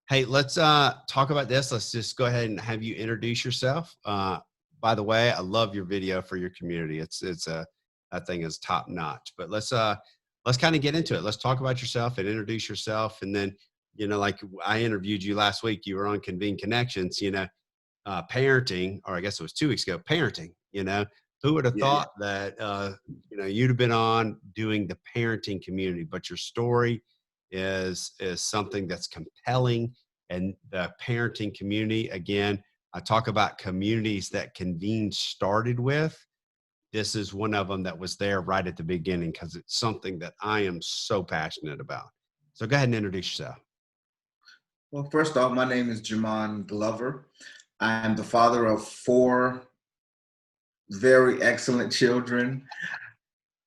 Hey, let's talk about this. Let's just go ahead and have you introduce yourself. By the way, I love your video for your community. That thing is top notch. But let's kind of get into it. Let's talk about yourself and introduce yourself. And then, like I interviewed you last week, you were on Convene Connections, parenting, or I guess it was 2 weeks ago, parenting, who would have Yeah. thought that, you'd have been on doing the parenting community, but your story is something that's compelling. And the parenting community, again, I talk about communities that Convene started with. This is one of them that was there right at the beginning because it's something that I am so passionate about. So go ahead and introduce yourself. Well, first off, my name is Jamon Glover. I am the father of 4 very excellent children.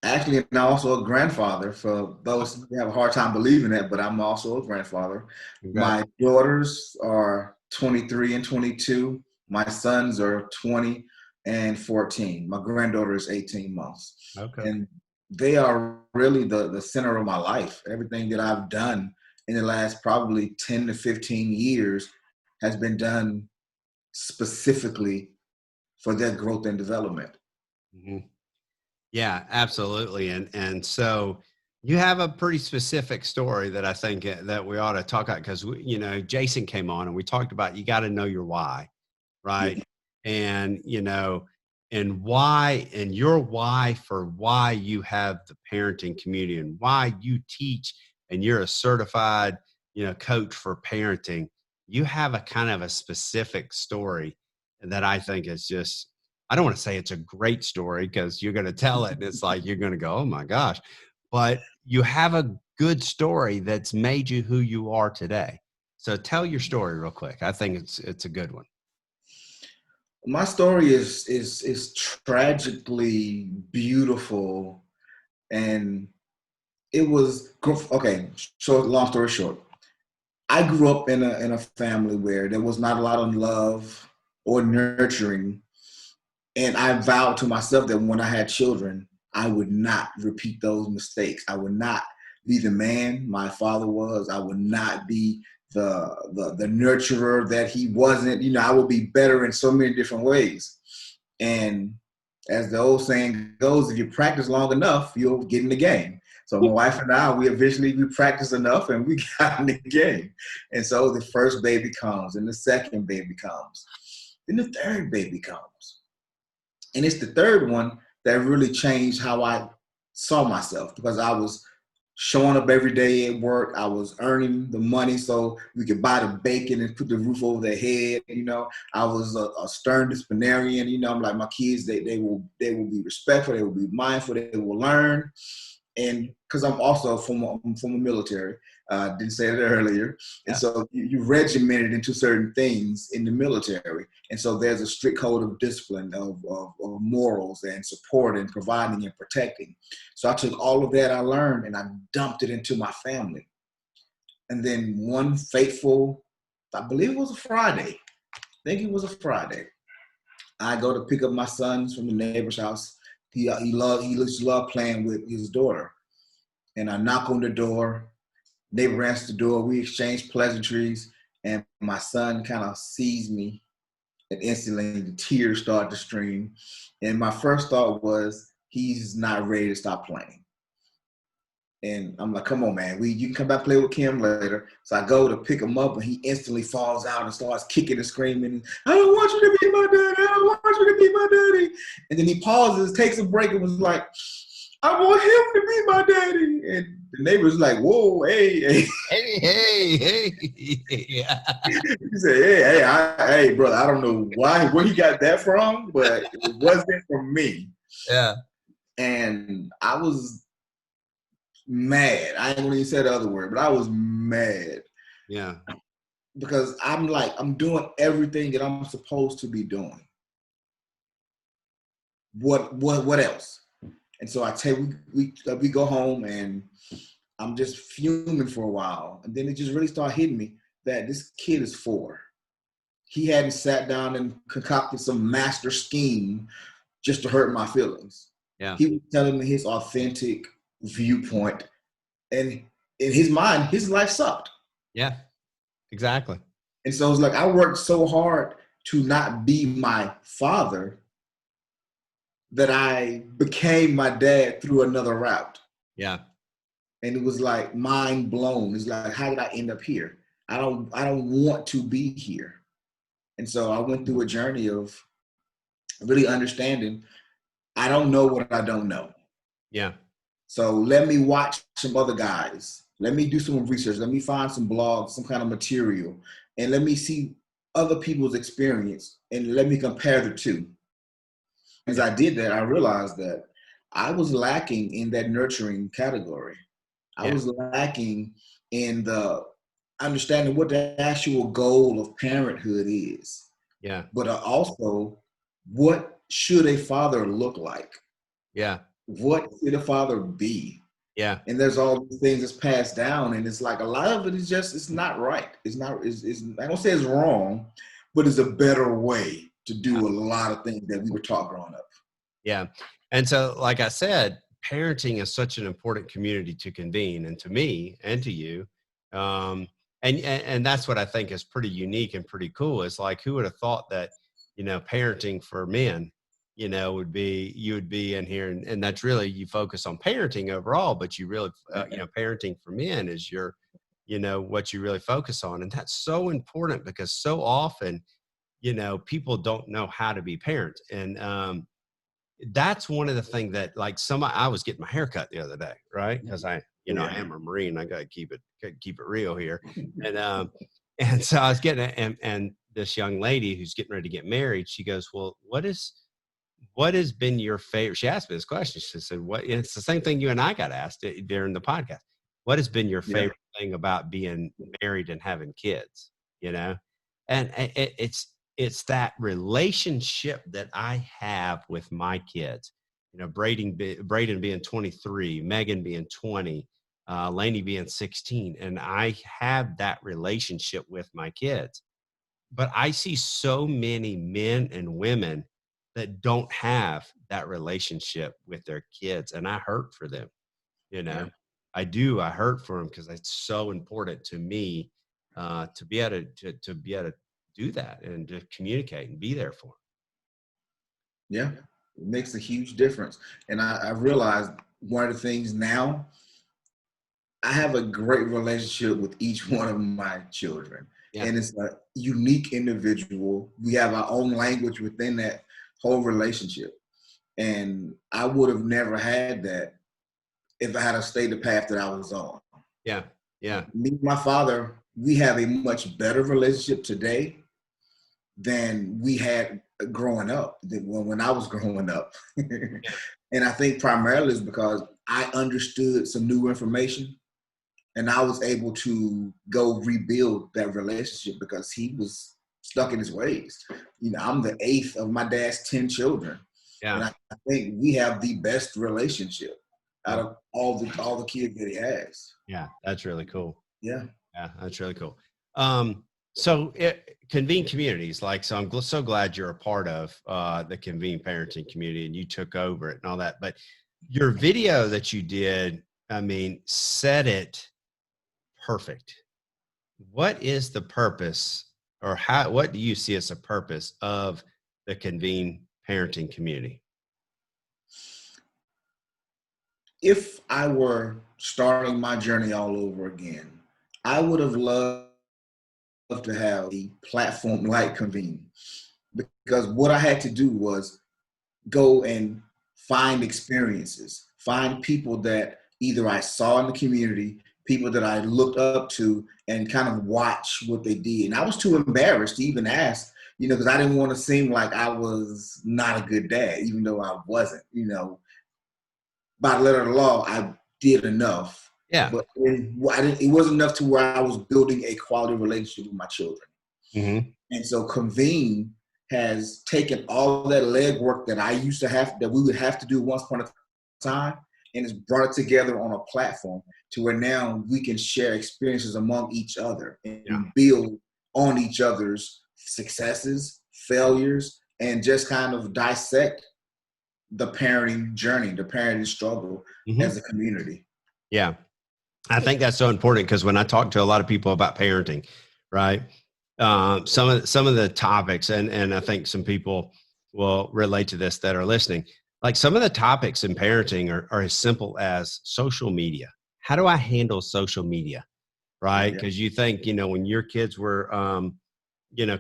Actually, and I'm also a grandfather for those who have a hard time believing that, but I'm also a grandfather. My Congrats. daughters are 23 and 22. My sons are 20 and 14. My granddaughter is 18 months. Okay. And they are really the center of my life. Everything that I've done in the last probably 10 to 15 years has been done specifically for their growth and development. Mhm. Yeah, absolutely. And so you have a pretty specific story that I think that we ought to talk about because Jason came on and we talked about you got to know your why, Yeah. right? And and why and your why for why you have the parenting community and why you teach and you're a certified coach for parenting. You have a kind of a specific story that I think is just, I don't want to say it's a great story because you're going to tell it and it's like you're going to go, oh my gosh, but you have a good story that's made you who you are today. So tell your story real quick. I think it's a good one. My story is tragically beautiful, and it was okay. So long story short, I grew up in a family where there was not a lot of love or nurturing, and I vowed to myself that when I had children, I would not repeat those mistakes. I would not be the man my father was. I would not be the nurturer that he wasn't. I would be better in so many different ways. And as the old saying goes, if you practice long enough, you'll get in the game. So my wife and I, we practiced enough and we got in the game. And so the first baby comes, and the second baby comes, then the third baby comes. And it's the third one that really changed how I saw myself, because I was showing up every day at work. I was earning the money so we could buy the bacon and put the roof over their head. I was a stern disciplinarian. I'm like, my kids, they will be respectful, they will be mindful, they will learn. And because I'm also from a military, didn't say that earlier, and Yeah. so you regimented into certain things in the military, and so there's a strict code of discipline, of morals and support and providing and protecting. So I took all of that I learned and I dumped it into my family. And then one fateful, I believe it was a Friday. I think it was a Friday. I go to pick up my sons from the neighbor's house. He just loved playing with his daughter. And I knock on the door. Neighbor answers the door. We exchange pleasantries, and my son kind of sees me, and instantly the tears start to stream. And my first thought was, he's not ready to stop playing. And I'm like, come on, man. You can come back and play with Kim later. So I go to pick him up, and he instantly falls out and starts kicking and screaming. I don't want you to be my daddy. I don't want you to be my daddy. And then he pauses, takes a break, and was like, I want him to be my daddy. And the neighbor's like, whoa, hey. Hey. Yeah. He said, hey, brother, I don't know where he got that from, but it wasn't from me. Yeah. And I was mad. I ain't gonna even say the other word, but I was mad. Yeah. Because I'm doing everything that I'm supposed to be doing. What else? And so I tell you, we go home, and I'm just fuming for a while. And then it just really started hitting me that this kid is 4. He hadn't sat down and concocted some master scheme just to hurt my feelings. Yeah. He was telling me his authentic viewpoint. And in his mind, his life sucked. Yeah. exactly. And so it's like I worked so hard to not be my father that I became my dad through another route. Yeah. And it was like mind blown. It's like, how did I end up here? I don't want to be here. And so I went through a journey of really understanding I don't know what I don't know. Yeah. So let me watch some other guys. Let me do some research. Let me find some blogs, some kind of material, and let me see other people's experience and let me compare the two. As Yeah. I did that, I realized that I was lacking in that nurturing category. I Yeah. was lacking in the understanding what the actual goal of parenthood is, Yeah. but also what should a father look like? Yeah. What should a father be? Yeah. And there's all these things that's passed down, and it's like a lot of it is just it's not right. It's not. It's I don't say it's wrong, but it's a better way to Yeah. do a lot of things that we were taught growing up. Yeah. And so, like I said, parenting is such an important community to convene, and to me and to you. Um, and that's what I think is pretty unique and pretty cool. It's like, who would have thought that, parenting for men, would be, you would be in here, and that's really, you focus on parenting overall, but you really, parenting for men is your, what you really focus on. And that's so important because so often, people don't know how to be parents. And, that's one of the things that, like, I was getting my hair cut the other day, right? Because I am a Marine. I gotta keep it real here. And and so I was getting it, and this young lady who's getting ready to get married, she goes, "Well, what has been your favorite?" She asked me this question. She said, "What?" And it's the same thing you and I got asked during the podcast. What has been your Yeah, favorite thing about being married and having kids? You know, and it's that relationship that I have with my kids. Braden being 23, Megan being 20, Lainey being 16, and I have that relationship with my kids. But I see so many men and women that don't have that relationship with their kids, and I hurt for them, you yeah, know? I do, I hurt for them because it's so important to me, to be able to be able to do that and to communicate and be there for them. yeah. It makes a huge difference. And I realized one of the things now, I have a great relationship with each one of my children. Yeah, And it's a unique individual. We have our own language within that whole relationship. And I would have never had that if I had stayed the path that I was on. yeah, yeah, Me and my father, we have a much better relationship today than we had growing up, than when I was growing up. yeah, And I think primarily is because I understood some new information and I was able to go rebuild that relationship because he was stuck in his ways. I'm the eighth of my dad's 10 children. And yeah. I think we have the best relationship out Well, of all the kids that he has. yeah, that's really cool. Yeah. Yeah, that's really cool. So Convene communities, like, so so glad you're a part of the Convene parenting community and you took over it and all that. But your video that you did, I mean, said it perfect. What is the purpose, or what do you see as a purpose of the Convene parenting community? If I were starting my journey all over again, I would have loved to have a platform like Convene because what I had to do was go and find experiences, find people that either I saw in the community, people that I looked up to, and kind of watch what they did. And I was too embarrassed to even ask, because I didn't want to seem like I was not a good dad, even though I wasn't. By the letter of the law, I did enough, Yeah. but it wasn't enough to where I was building a quality relationship with my children. Hmm. And so Convene has taken all that legwork that I used to have, that we would have to do once upon a time, and has brought it together on a platform to where now we can share experiences among each other Yeah. and build on each other's successes, failures, and just kind of dissect the parenting journey, the parenting struggle Hmm. as a community. Yeah. I think that's so important because when I talk to a lot of people about parenting, right? Some of the topics, and I think some people will relate to this that are listening. Like some of the topics in parenting are as simple as social media. How do I handle social media? Right? Yeah, Because you think, when your kids were,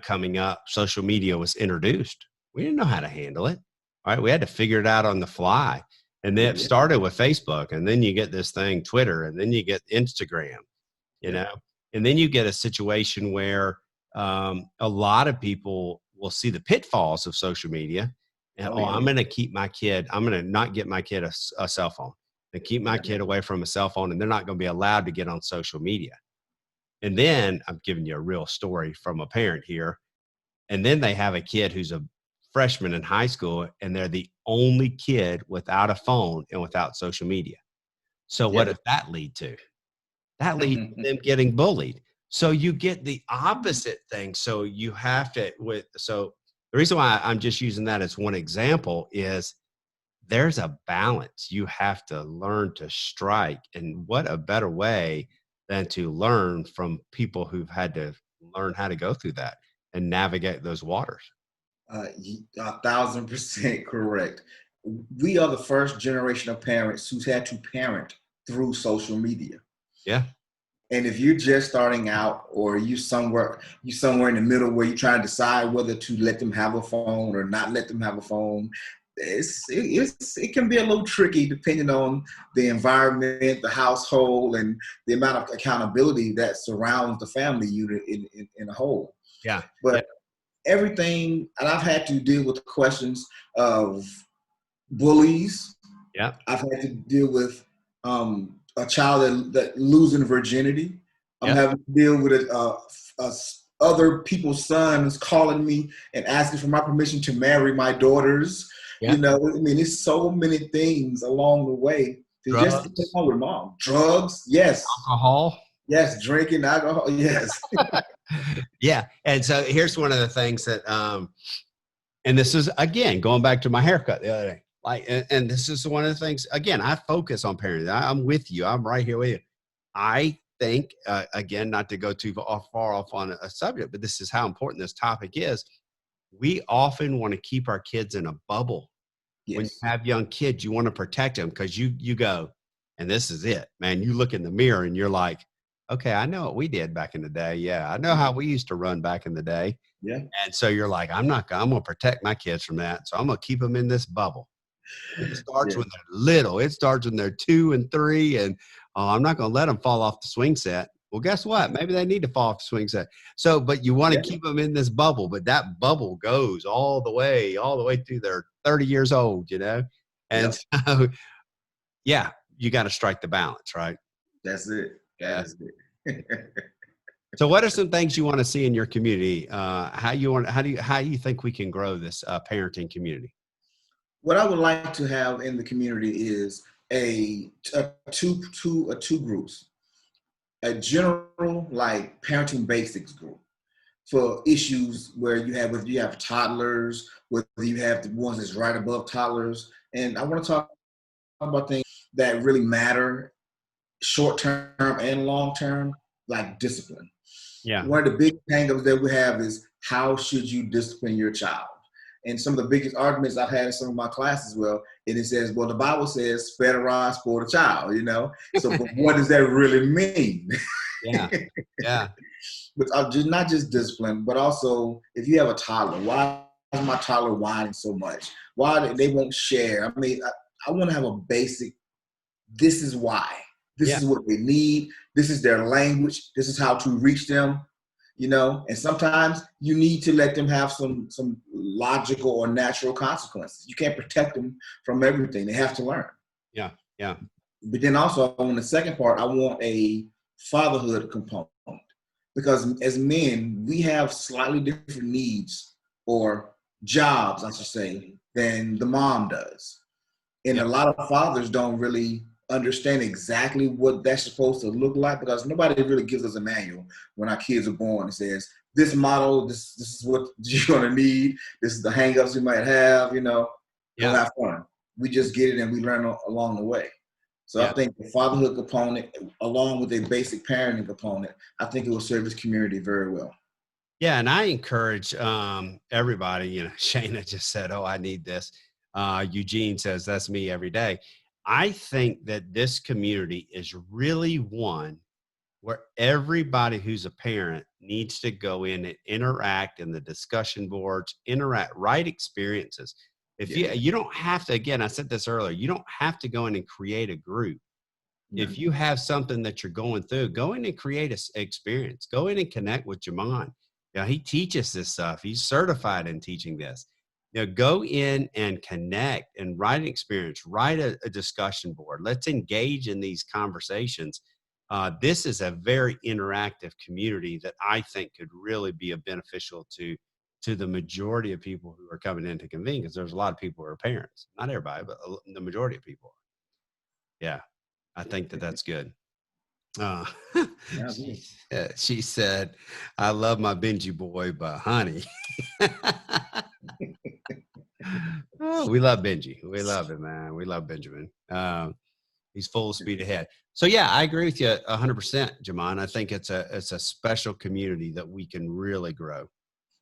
coming up, social media was introduced. We didn't know how to handle it. Right? We had to figure it out on the fly. And then it yeah, started with Facebook, and then you get this thing, Twitter, and then you get Instagram, you yeah. know, and then you get a situation where a lot of people will see the pitfalls of social media. And, Oh oh, yeah, I'm going to keep my kid, I'm going to not get my kid a cell phone and keep my yeah, kid away from a cell phone, and they're not going to be allowed to get on social media. And then I'm giving you a real story from a parent here. And then they have a kid who's a freshman in high school, and they're the only kid without a phone and without social media. So what yeah. does that lead to? That leads to them getting bullied. So you get the opposite thing. So you have to so the reason why I'm just using that as one example is there's a balance you have to learn to strike. And what a better way than to learn from people who've had to learn how to go through that and navigate those waters. 1,000% correct. We are the first generation of parents who's had to parent through social media. Yeah. And if you're just starting out, or you somewhere in the middle where you're trying to decide whether to let them have a phone or not let them have a phone, it can be a little tricky depending on the environment, the household, and the amount of accountability that surrounds the family unit in a whole. Yeah. Yeah. But everything, and I've had to deal with questions of bullies. Yeah. I've had to deal with a child that losing virginity. I'm Yeah. having to deal with other people's sons calling me and asking for my permission to marry my daughters. Yeah. I mean, it's so many things along the way to just get Drugs, along with mom. Drugs, yes, alcohol. yes, drinking alcohol, yes, Yeah. And so here's one of the things that and this is again going back to my haircut the other day. Like, and this is one of the things. Again, I focus on parenting. I'm with you. I'm right here with you. I think again, not to go too far off on a subject, but this is how important this topic is. We often want to keep our kids in a bubble. When you yes, have young kids, you want to protect them because you go, and this is it, man. You look in the mirror and you're like, okay, I know what we did back in the day. Yeah, I know how we used to run back in the day. yeah, And so you're like, I'm going to protect my kids from that. So I'm going to keep them in this bubble. And it starts yeah, when they're little. It starts when they're 2 and 3. And I'm not going to let them fall off the swing set. Well, guess what? Maybe they need to fall off the swing set. So, but you want to yeah, keep them in this bubble, but that bubble goes all the way through their 30 years old, And yep. so, yeah, you got to strike the balance, right? That's it. That Yeah. is it. So, what are some things you want to see in your community? How do you think we can grow this parenting community? What I would like to have in the community is two groups. A general like parenting basics group for issues where whether you have toddlers, whether you have the ones that's right above toddlers. And I want to talk about things that really matter short term and long term, like discipline. Yeah. One of the big hangups that we have is how should you discipline your child? And some of the biggest arguments I've had in some of my classes, well, and it says, well, the Bible says, spare the rod, spoil the child. So, but what does that really mean? Yeah. Yeah. But just not just discipline, but also if you have a toddler, why is my toddler whining so much? Why they won't share? I mean, I want to have a basic. This is why. This Yeah. is what they need. This is their language. This is how to reach them. And sometimes you need to let them have some logical or natural consequences. You can't protect them from everything. They have to learn. Yeah. Yeah. But then also on the second part, I want a fatherhood component because as men, we have slightly different needs or jobs, I should say, than the mom does. And Yeah. a lot of fathers don't really understand exactly what that's supposed to look like because nobody really gives us a manual when our kids are born. It says, this model, this is what you're going to need. This is the hangups you might have, go Yeah. have fun. We just get it and we learn along the way. So I Yeah. think the fatherhood component, along with a basic parenting component, I think it will serve this community very well. Yeah, and I encourage everybody. Shayna just said, "Oh, I need this." Eugene says, "That's me every day." I think that this community is really one where everybody who's a parent needs to go in and interact in the discussion boards, interact, write experiences. If Yeah. you don't have to, again, I said this earlier, you don't have to go in and create a group. No. If you have something that you're going through, go in and create a experience. Go in and connect with Jamon. He teaches this stuff. He's certified in teaching this. Go in and connect and write an experience, write a discussion board. Let's engage in these conversations. This is a very interactive community that I think could really be a beneficial to the majority of people who are coming in to convene, because there's a lot of people who are parents, not everybody, but the majority of people. Yeah. I think that that's good. Uh, Yeah, I she, agree. she said, "I love my Benji boy, but honey." Oh, we love Benji. We love him, man. We love Benjamin. He's full speed ahead. So yeah, I agree with you 100%, Jamon. I think it's a special community that we can really grow.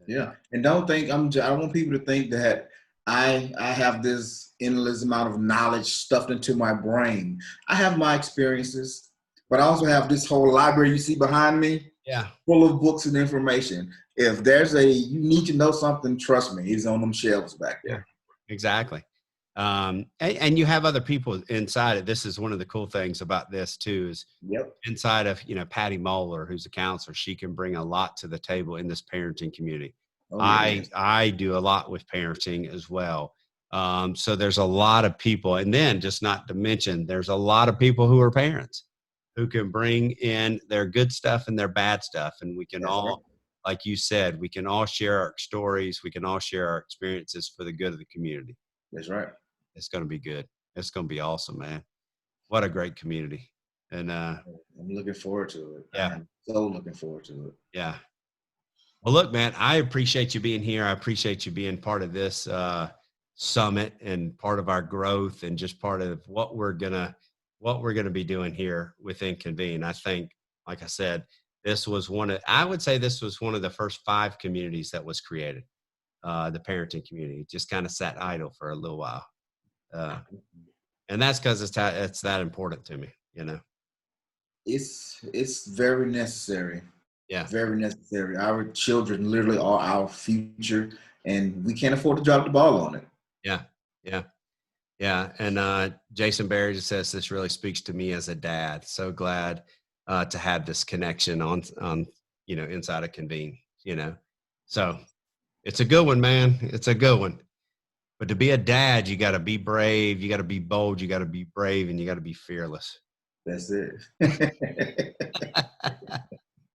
Yeah, and don't think I don't want people to think that I have this endless amount of knowledge stuffed into my brain. I have my experiences, but I also have this whole library you see behind me, Yeah, full of books and information. If there's you need to know something, trust me, it's on them shelves back yeah, there. exactly. And you have other people inside it. This is one of the cool things about this too, is Yep. inside of, Patty Moeller, who's a counselor. She can bring a lot to the table in this parenting community. Oh yeah, I do a lot with parenting as well. So there's a lot of people, and then just not to mention, there's a lot of people who are parents who can bring in their good stuff and their bad stuff, and we can that's right. all, like you said, we can all share our stories, we can all share our experiences for the good of the community. That's right. It's going to be good. It's going to be awesome, man. What a great community. And I'm looking forward to it. I yeah, am so looking forward to it. yeah. Well, look, man, I appreciate you being here. I appreciate you being part of this summit and part of our growth and just part of what we're gonna be doing here within Convene. I think, like I said, I would say this was one of the first 5 communities that was created. The parenting community. It just kind of sat idle for a little while, uh, and that's because it's that important to me. It's very necessary. Yeah, Very necessary. Our children literally are our future, and we can't afford to drop the ball on it. yeah, yeah. Yeah, and Jason Barry just says this really speaks to me as a dad. So glad to have this connection on inside of Convene. So it's a good one, man. It's a good one. But to be a dad, you got to be brave, you got to be bold, you got to be brave, and you got to be fearless. That's it.